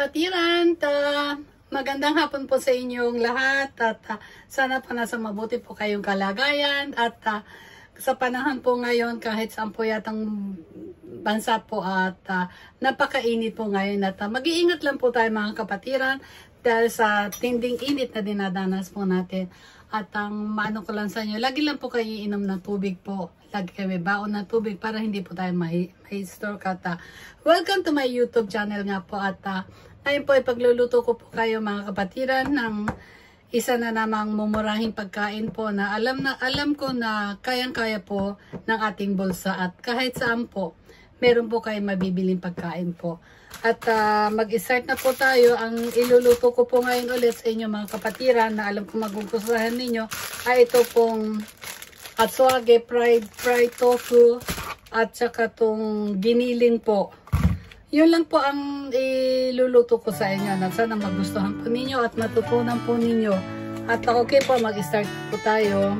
kapatiran, magandang hapon po sa inyong lahat at sana po nasa mabuti po kayong kalagayan at sa panahon po ngayon kahit saan po yatang bansa po at napakainit po ngayon at mag-iingat lang po tayo mga kapatiran dahil sa tinding init na dinadanas po natin. At ang maano ko lang sa inyo, lagi lang po kayo iinom ng tubig po. Lagi kayo may baon ng tubig para hindi po tayo ma-stroke. At welcome to my YouTube channel nga po. At ngayon po ipagluluto ko po kayo mga kapatiran ng isa na namang mumurahing pagkain po na alam ko na kayang-kaya po ng ating bulsa. At kahit saan po, meron po kayong mabibiling pagkain po. At mag-start na po tayo. Ang iluluto ko po ngayon ulit sa inyo mga kapatiran na alam ko magugustuhan ninyo ay ito pong atsuage fried tofu at saka itong giniling po. Yun lang po ang iluluto ko sa inyo na sana magustuhan po ninyo at matutunan po ninyo. At okay po, mag-start po tayo.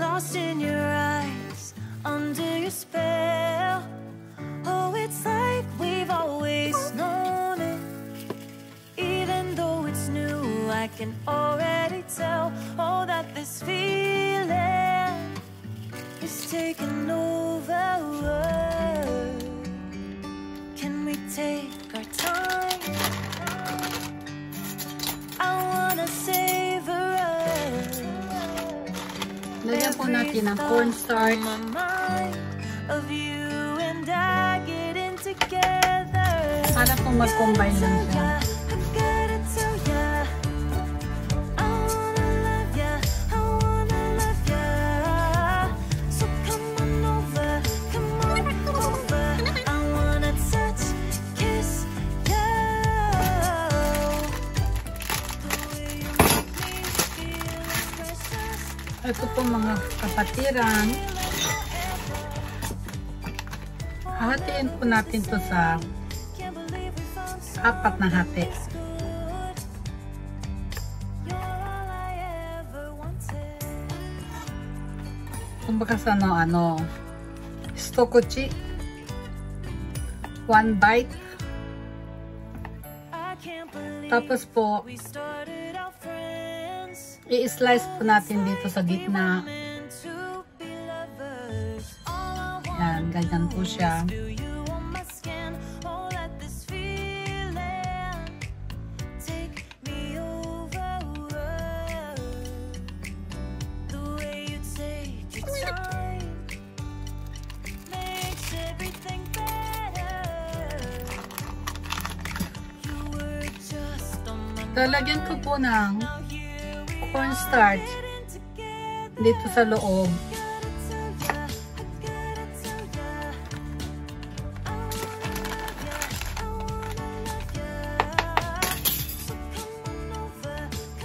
Lost in your eyes, under your spell. Oh, it's like we've always known it. Even though it's new, I can already tell. Oh, that this feeling is taking over. Can we take our time? I wanna savor us. Lagyan po natin ang cornstarch. Para po mag-combine lang siya. Ito po mga kapatiran, hahatiin po natin to sa 4 na hati. Kumbaga sa stokuchi, 1 bite. Tapos po i-slice po natin dito sa gitna. Yan, ganyan po siya. Lalagyan ko po ng cornstarch dito sa loob.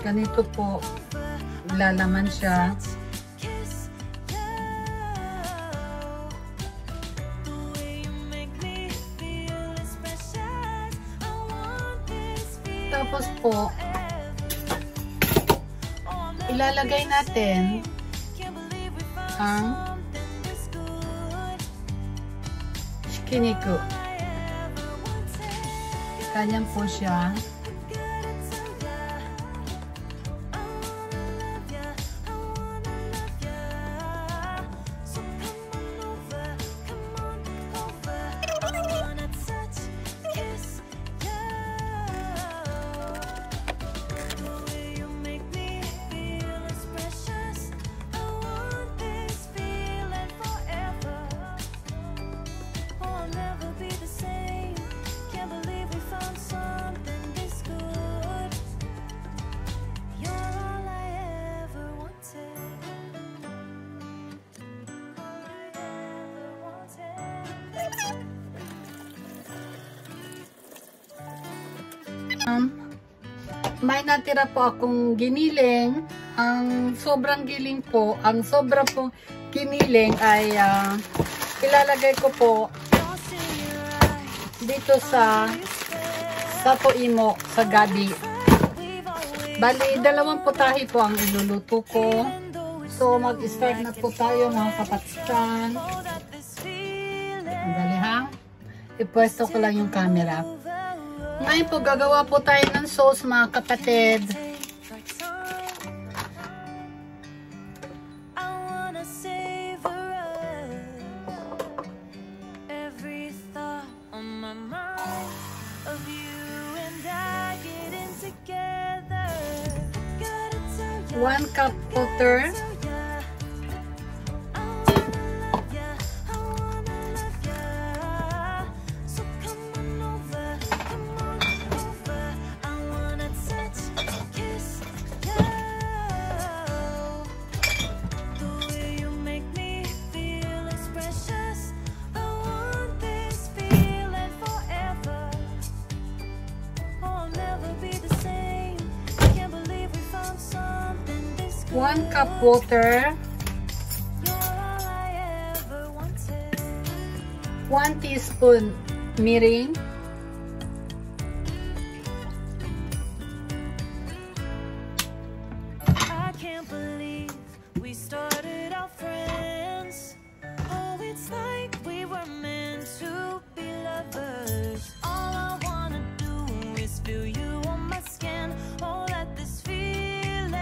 Ganito po lalaman siya. Tapos po ilalagay natin ang hikiniku. Ganyan po siya. May natira po akong giniling. Ang sobrang giling po, ang sobra pong giniling ay ilalagay ko po dito sa po.mo sa gabi. Bali, 2 putahe po ang iluluto ko. So, mag-start na po tayo mga kapatiran. ha. Ipwesto ko lang yung camera. Ngayon po, gagawa po tayo ng sauce, mga kapatid. One cup butter. One cup water. 1 teaspoon mirin. I can't believe we started our friends. Oh, it's like we were meant to be lovers. All I wanna do is feel you on my skin. Oh, let this feeling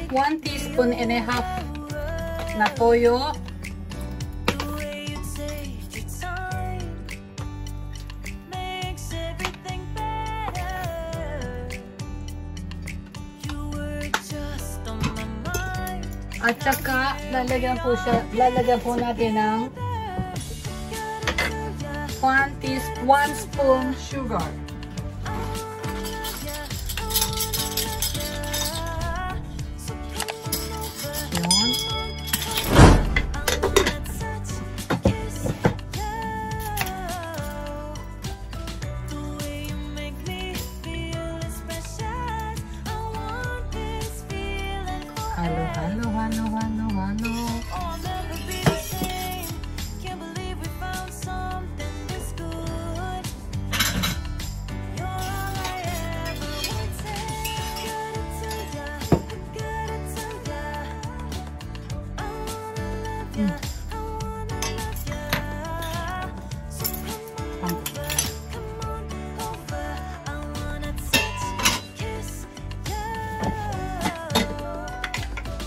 1 teaspoon and a half na toyo. At saka lalagyan po natin ng 1 spoon sugar.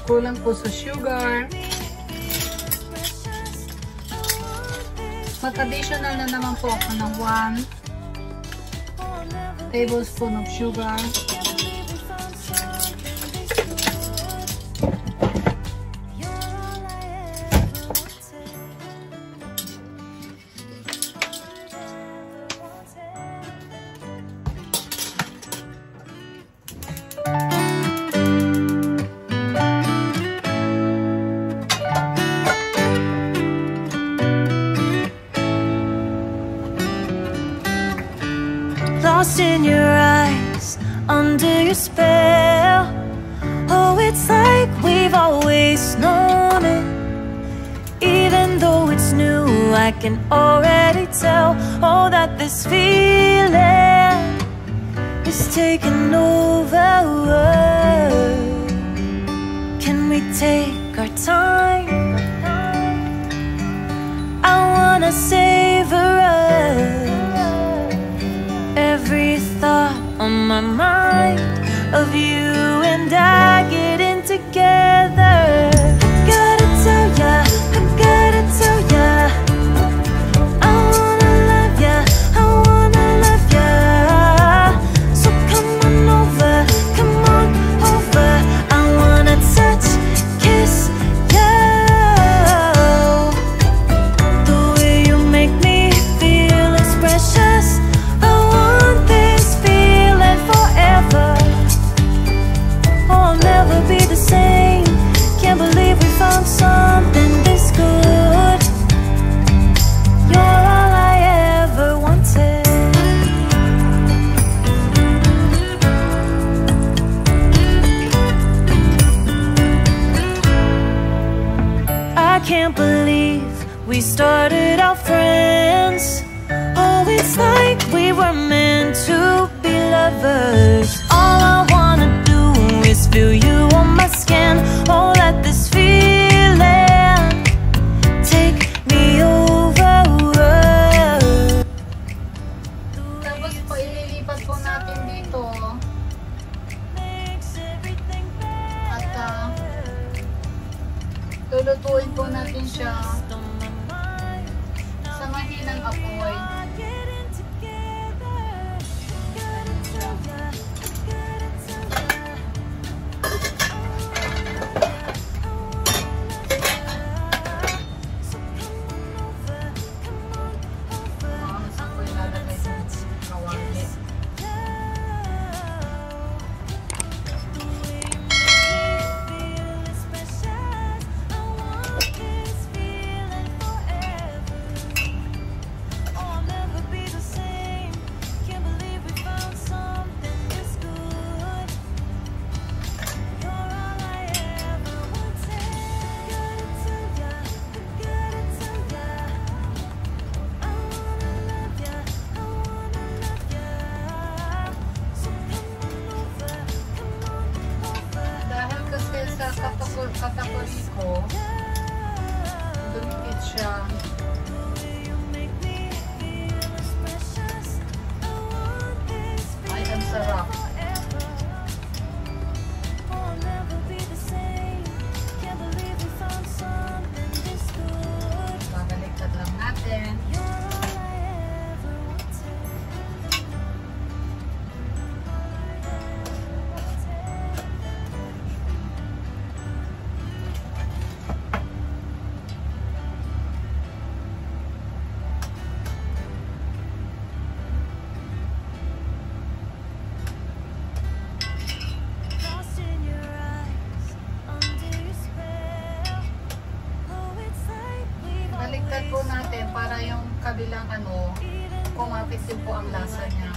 Kulang po sa sugar. Mag-additional na naman po ako ng 1 tablespoon of sugar. Lost in your eyes, under your spell. Oh, it's like we've always known it. Even though it's new, I can already tell. Oh, that this feeling is taking over. Can we take our time? I wanna savor us. Every thought on my mind of you and I getting together. Gotta tell ya, I gotta tell ya, I wanna love ya, I wanna love ya. So come on over, I wanna touch, kiss ya. The way you make me feel is precious. Be the same. Can't believe we found something this good. You're all I ever wanted. I can't believe we started our friends. Oh, it's like we were meant to be lovers. All I wanna do is feel you on my skin. Oh, let this feeling take me over. Lulutuin po natin siya sa mahinang apoy. Katakuri ko, dumikit siya. Ay, ang sarap. Babaliktad lang natin. Baliktad po natin para yung kabilang kumapit din po ang lasa niya.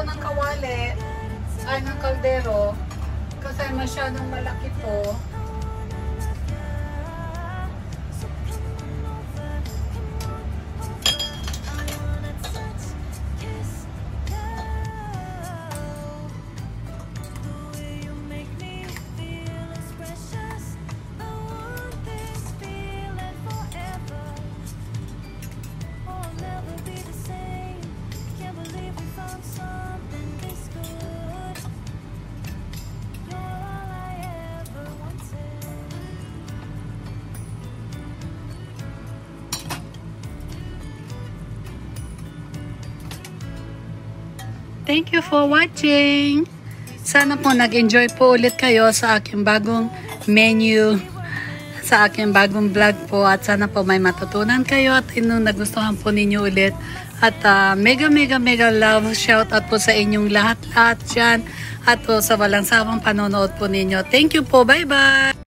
Ng kawali ay ng kaldero kasi masyadong malaki po. Thank you for watching. Sana po nag-enjoy po ulit kayo sa aking bagong menu, sa aking bagong vlog po, at sana po may matutunan kayo at nagustuhan po ninyo ulit. At mega love shout out po sa inyong lahat dyan at po sa walang sawang panonood po ninyo. Thank you po. Bye bye.